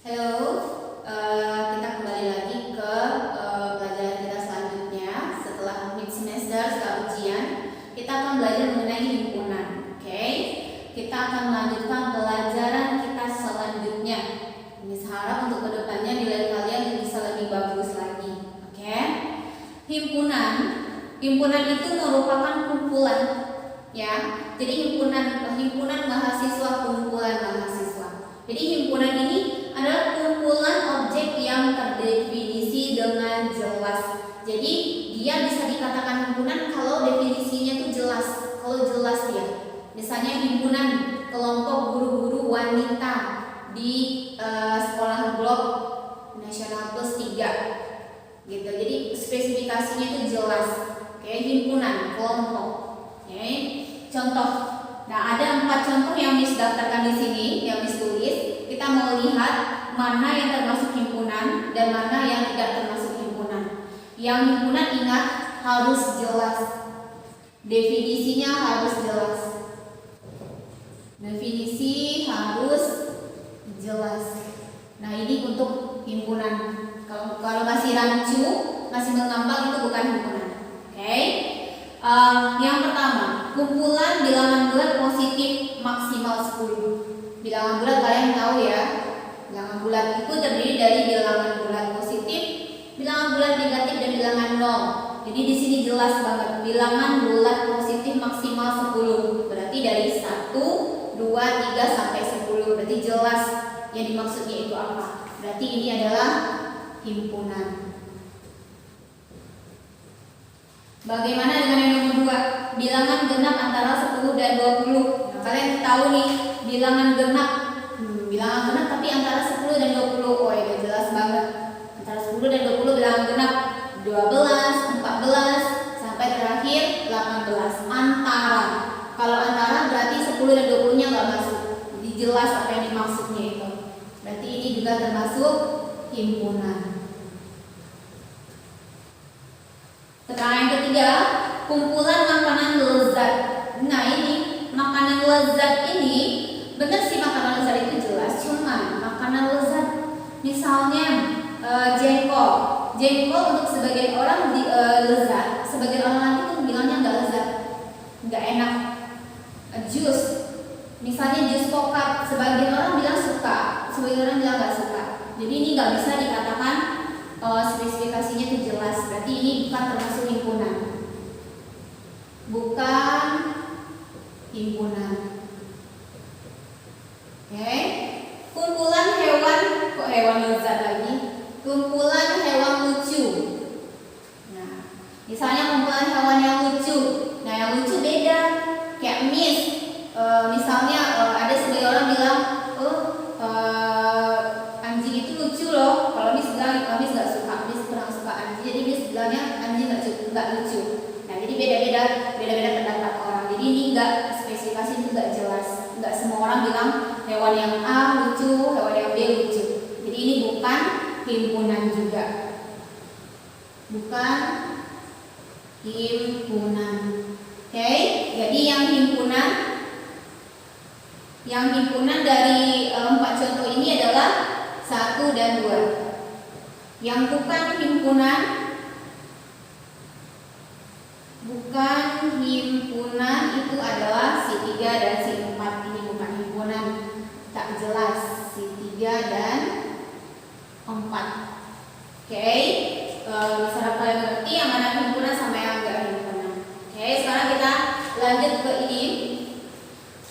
Halo, kita kembali lagi ke pelajaran kita selanjutnya. Setelah mid semester, setelah ujian, kita akan belajar mengenai himpunan. Oke, kita akan melanjutkan pelajaran kita selanjutnya. Miss harap untuk kedepannya nilai kalian bisa lebih bagus lagi. Oke, himpunan itu merupakan kumpulan, ya. Jadi himpunan mahasiswa, kumpulan mahasiswa. Jadi himpunan ini adalah kumpulan objek yang terdefinisi dengan jelas. Jadi dia bisa dikatakan himpunan kalau definisinya itu jelas. Kalau jelas dia, misalnya himpunan kelompok guru-guru wanita di sekolah blok nasional plus 3 gitu. Jadi spesifikasinya itu jelas. Oke, himpunan kelompok. Oke, contoh. Nah, ada 4 contoh yang Miss daftarkan di sini, yang Miss tulis. Kita mau lihat mana yang termasuk himpunan dan mana yang tidak termasuk himpunan. Yang himpunan ingat harus jelas. Definisinya harus jelas. Definisi harus jelas. Nah, ini untuk himpunan. Kalau masih rancu, masih mengambang, itu bukan himpunan. Oke. Yang pertama, kumpulan bilangan bulat positif maksimal 10. Bilangan bulat kalian tahu ya. Bilangan bulat itu terdiri dari bilangan bulat positif, bilangan bulat negatif, dan bilangan 0. Jadi di sini jelas banget bilangan bulat positif maksimal 10. Berarti dari 1, 2, 3 sampai 10. Berarti jelas yang dimaksudnya itu apa. Berarti ini adalah himpunan. Bagaimana dengan yang nomor 2? Bilangan genap antara 10 dan 20. Nah, kalian tahu nih, bilangan genap tapi antara 10 dan 20. Oh, ya jelas banget. Antara 10 dan 20 bilangan genap. 12, 14 sampai terakhir 18. Antara. Kalau antara berarti 10 dan 20-nya nggak masuk. Jadi jelas apa yang dimaksudnya itu. Berarti ini juga termasuk himpunan. Sekarang yang ketiga, kumpulan makanan lezat. Nah, ini makanan lezat ini benar sih, makanan lezat itu jelas. Cuma makanan lezat, misalnya jengkol. Jengkol untuk sebagian orang lezat, sebagian orang lagi tuh bilangnya nggak lezat, nggak enak. Jus, misalnya jus kokak, sebagian orang bilang suka, sebagian orang bilang nggak suka. Jadi ini nggak bisa dikatakan spesifikasinya itu jelas. Berarti ini bukan termasuk himpunan. Bukan himpunan. Oke. Kumpulan hewan, kok hewan lezat lagi? Kumpulan hewan lucu. Nah, misalnya kumpulan hewan yang lucu. Nah, yang lucu beda. Kayak Miss, misalnya ada sebagian orang bilang, anjing itu lucu loh. Kalau Miss bilang, Miss nggak suka, Miss kurang suka anjing. Jadi Miss bilangnya anjing nggak lucu. Nah, jadi beda-beda pendapat orang. Jadi ini nggak spesifikasi, itu nggak jelas. Nggak semua orang bilang hewan yang A lucu, hewan yang B lucu. Jadi ini bukan himpunan juga. Bukan himpunan. Oke, jadi yang himpunan dari 4 contoh ini adalah 1 dan 2. Yang bukan himpunan itu adalah si 3 dan si 4. Ini bukan himpunan, tak jelas si 3 dan 4. Oke, misalnya kalian ngerti yang mana himpunan sama yang enggak himpunan. Oke, sekarang kita lanjut ke ini.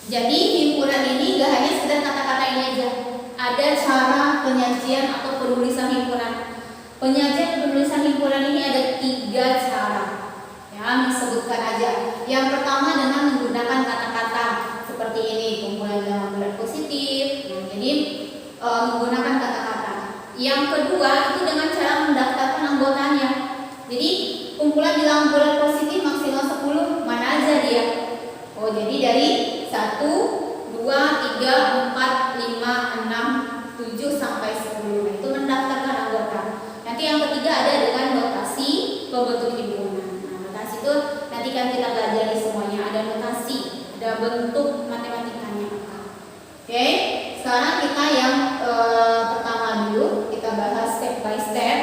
Jadi himpunan ini gak hanya sekedar kata-kata ini aja. Ada cara penyajian atau penulisan himpunan. Penyajian dan penulisan himpunan ini ada 3 cara. Ya, disebutkan aja. Yang pertama dengan menggunakan kata-kata seperti ini, kumpulan bilangan bulat positif. Jadi menggunakan kata-kata. Yang kedua itu dengan cara mendaftarkan anggotanya. Jadi kumpulan bilangan bulat positif maksimal 10, mana aja dia? Oh, jadi dari 1, 2, 3, 4, 5, 6, 7 sampai 10. Nah, itu mendaftarkan anggota. Nanti yang ketiga ada dengan notasi pembentuk himpunan. Nah, notasi itu nanti kan kita pelajari semuanya. Ada notasi, ada bentuk matematikanya apa. Oke, sekarang kita yang pertama by step.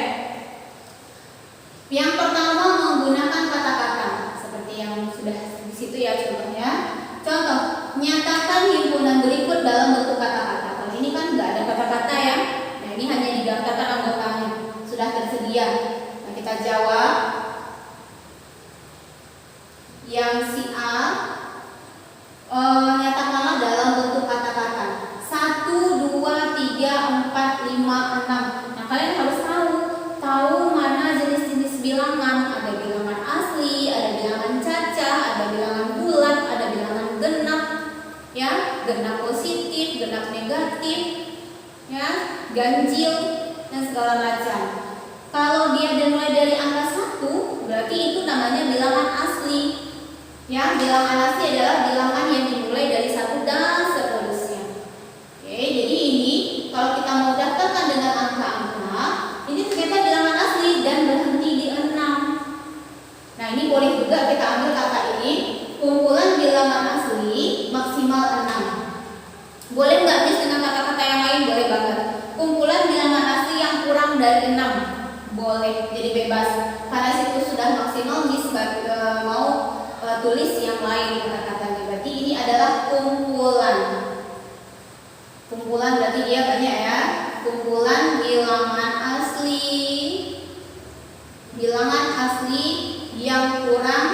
Yang pertama menggunakan kata-kata seperti yang sudah di situ ya contohnya. Contoh, nyatakan himpunan berikut dalam bentuk kata-kata. Kalau ini kan nggak ada kata-kata ya. Nah ini hanya didaftarkan anggotanya, sudah tersedia. Nah kita jawab. Yang si A, nyatakanlah dalam bentuk kata-kata 1, 2, 3, 4, 5, 6. Nah kalian harus tahu mana jenis-jenis bilangan. Ada bilangan asli, ada bilangan cacah, ada bilangan bulat, ada bilangan genap, ya, genap positif, genap negatif, ya, ganjil dan segala macam. Kalau dia dimulai dari angka 1, berarti itu namanya bilangan asli. Ya, bilangan asli adalah bilangan yang dimulai dari 1 dan seterusnya. Oke, jadi ini kalau kita mau daftarkan dengan angka-angka, ini ternyata bilangan asli dan berhenti di 6. Nah, ini boleh juga kita ambil kata ini, kumpulan bilangan asli maksimal 6. Boleh nggak Miss dengan kata-kata yang lain? Boleh banget. Kumpulan bilangan asli yang kurang dari 6. Boleh, jadi bebas. Karena situ sudah maksimal, Miss mau tulis yang lain kata-katanya. Berarti ini adalah kumpulan. Kumpulan berarti dia banyak ya. Kumpulan bilangan asli. Bilangan asli yang kurang.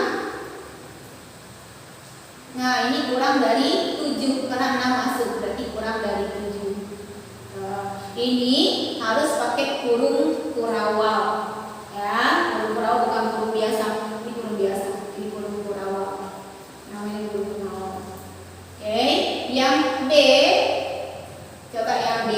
Nah, ini kurang dari 7 karena 6 masuk, berarti kurang dari 7. Ini harus pakai kurung kurawal. Ya, kurung kurawal bukan kurung biasa. Ini kurung biasa. Yang B, coba yang B,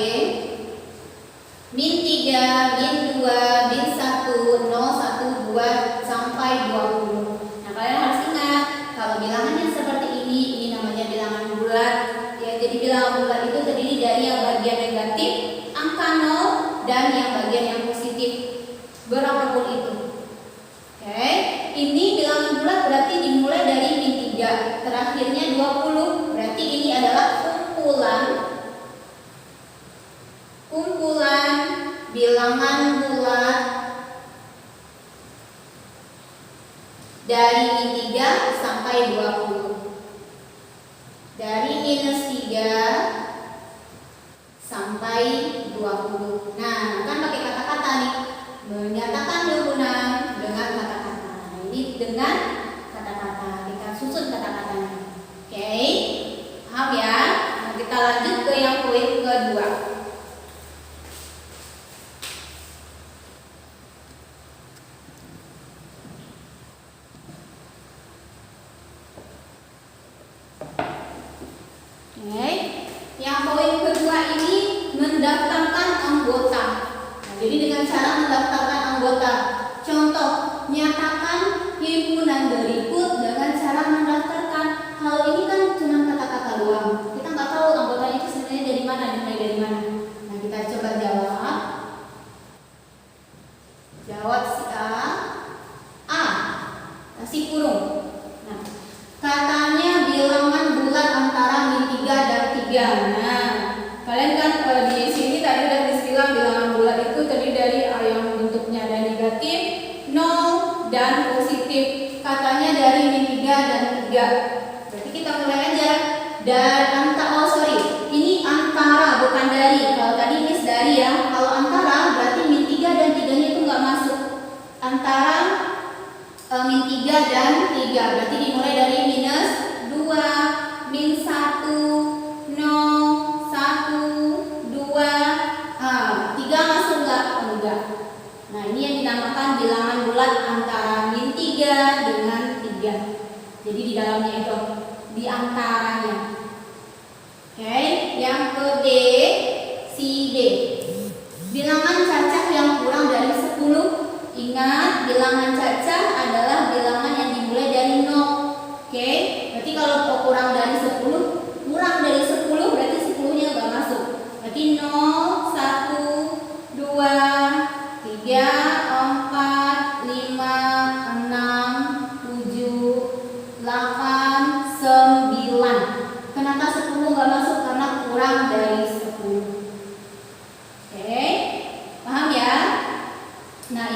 min 3, min 2, min 1, 0, 1, 2, sampai 20. Nah kalian harus ingat, kalau bilangan yang seperti ini namanya bilangan bulat. Ya, jadi bilangan bulat itu terdiri dari yang bagian negatif, angka 0, dan yang bagian yang positif, berapapun itu. Oke, ini bilangan bulat berarti dimulai dari min 3, terakhirnya 20. Berarti ini adalah kumpulan bilangan bulat dari min 3 sampai 20. Dari minus 3 sampai 20. Nah, kan pakai kata-kata nih. Menyatakan himpunan dengan kata-kata. Nah, ini dengan kata-kata. Kita susun kata-katanya. Oke. Paham ya? Nah, kita lanjut ke yang poin kedua. Oke. Yang poin kedua ini mendaftarkan anggota. Nah, jadi dengan cara mendaftarkan anggota. Contoh, nyatakan himpunan berikut dengan cara mendaftarkan. Hal ini kan cuma kata-kata doang. Kita nggak tahu anggotanya itu sebenarnya dari mana, dimulai dari mana. Nah, kita coba jawab. Jawab si A, kasih kurung. Nah, katanya bilangan bulat antara min 3 dan 3. Nah, kalian kan di sini tadi udah dibilang bilangan bulat itu terdiri dari yang bentuknya ada negatif, 0, dan positif. Katanya dari min 3 dan 3. Berarti kita mulai aja. Dan ini antara bukan dari. Kalau tadi Miss dari ya. Kalau antara berarti min 3 dan 3-nya itu nggak masuk. Antara min 3 dan 3 berarti dimulai dari minus 2, min 1, 0, 1, 2. 3 masuk nggak? Enggak. Nah, ini yang dinamakan bilangan bulat antara min 3 dengan 3. Jadi di dalamnya itu di antaranya. Oke, yang ke D, si D. Bilangan cacah yang kurang dari 10. Ingat, bilangan cacah adalah bilangan yang dimulai dari 0. Oke, berarti kalau kurang dari 10, berarti 10-nya nggak masuk. Berarti 0, 1, 2, 3, 4, 5, 6, 7, 8, 9. Kenapa 10 nggak masuk? Karena kurang dari 10. Oke, paham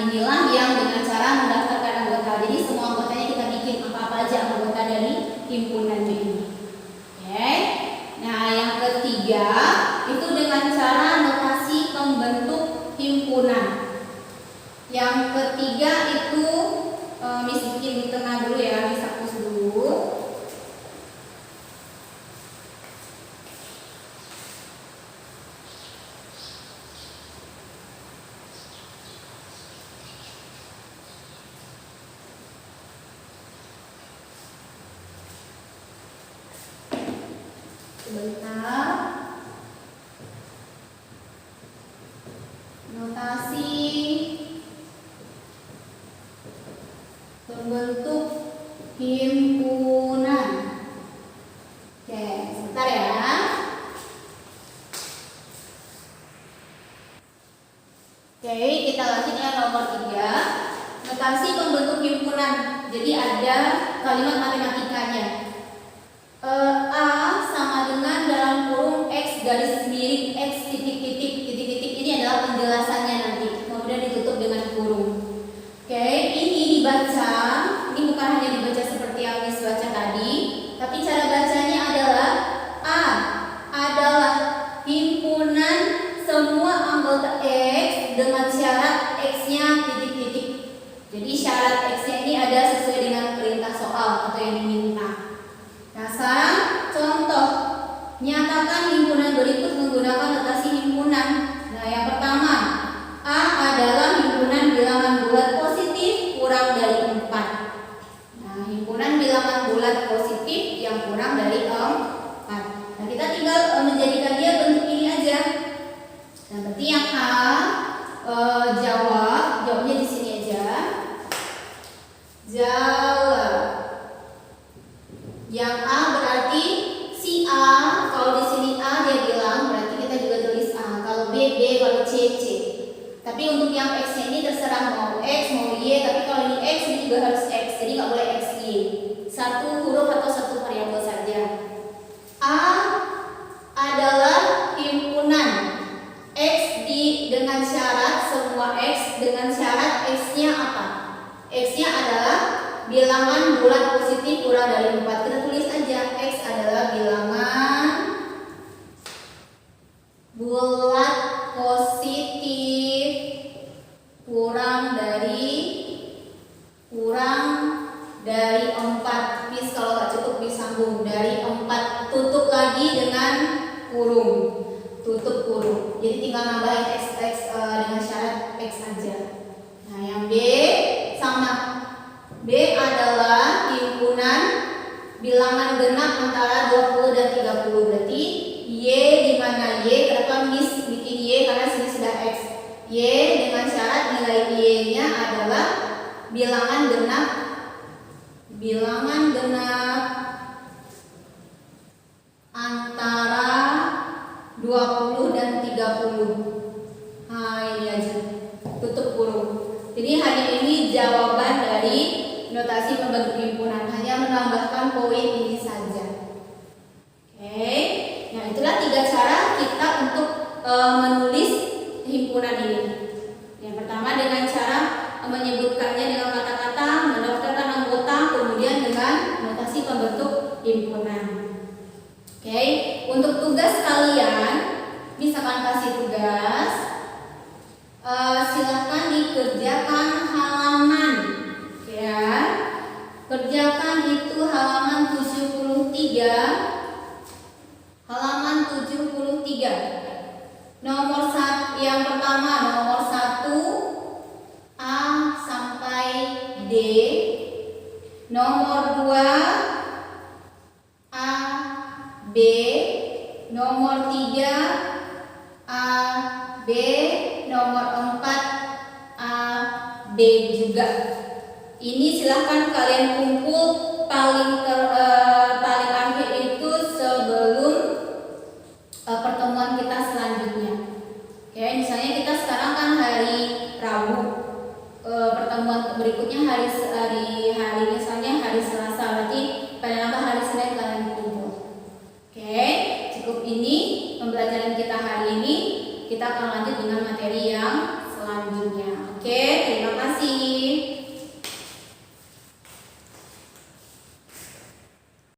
inilah yang dengan cara mendaftarkan anggota. Jadi semua anggotanya kita bikin apa-apa aja anggota dari himpunannya ini. Oke. Nah, yang ketiga itu dengan cara notasi pembentuk himpunan. Yang ketiga itu Miss bikin di tengah dulu ya, Miss hapus dulu. Sebentar. Notasi pembentuk himpunan. Oke, sebentar ya. Oke, kita lanjut ya nomor 3. Notasi pembentuk himpunan. Jadi ada kalimat matematikanya. A sama dengan dalam kurung X garis miring X titik-titik ini adalah penjelasannya nanti. Kemudian ditutup dengan kurung. Oke, ini dibaca. Ini bukan hanya dibaca seperti yang Miss baca tadi, tapi cara bacanya adalah A adalah himpunan semua anggota X dengan syarat X-nya titik-titik. Jadi syarat X-nya ini ada sesuai dengan perintah soal atau yang diminta. Nah, sekarang contoh. Nyatakan himpunan berikut menggunakan notasi himpunan. Nah, yang pertama, A adalah himpunan bilangan bulat positif kurang dari 4. Nah, himpunan bilangan bulat positif yang kurang dari 4. Nah, kita tinggal menjadikan dia bentuk ini aja. Nah, berarti yang A jawabnya di sini aja. Jawab. Yang A berarti si A, kalau di sini A dia bilang berarti kita juga tulis A. Kalau B, kalau C, C. Tapi untuk yang X-nya ini terserah mau X, mau Y, tapi kalau ini X ini juga harus X, jadi nggak boleh X, Y. Satu huruf atau satu variabel saja. A adalah himpunan X dengan syarat semua X dengan syarat X-nya apa? X-nya adalah bilangan bulat positif kurang dari 4. Kita tulis aja X adalah bilangan bulat positif kurang dari 4. Please kalau nggak cukup disambung dari 4. Tutup lagi dengan kurung. Tutup kurung. Jadi tinggal nambahin X dengan syarat X aja. Nah, yang B sama. B adalah himpunan bilangan genap antara 20 dan 30. Berarti Y di mana Y? Kenapa Miss bikin Y? Karena sini sudah X. Y dengan syarat nilai Y-nya adalah bilangan genap antara 20 dan 30. Nah, ini aja. Tutup kurung. Jadi hanya ini jawaban dari notasi pembentuk himpunan, hanya menambahkan poin ini saja. Oke, nah itulah 3 cara kita untuk menulis himpunan ini. Yang pertama dengan cara menyebutkannya dengan kata-kata, mendaftarkan anggota, kemudian dengan notasi pembentuk himpunan. Oke, untuk tugas kalian, misalkan kasih tugas, silahkan dikerjakan halaman. Ya, kerjakan itu halaman 73. Halaman 73. Yang pertama nomor 1 A sampai D. Nomor 2 A B. Nomor 3 A B. Nomor 4 A B juga. Ini silahkan kalian kumpul paling akhir itu sebelum pertemuan kita selanjutnya. Oke, misalnya kita sekarang kan hari Rabu, pertemuan berikutnya hari misalnya hari Selasa, berarti pada nambah hari Senin kalian kumpul. Oke, cukup ini pembelajaran kita hari ini. Kita akan lanjut dengan materi yang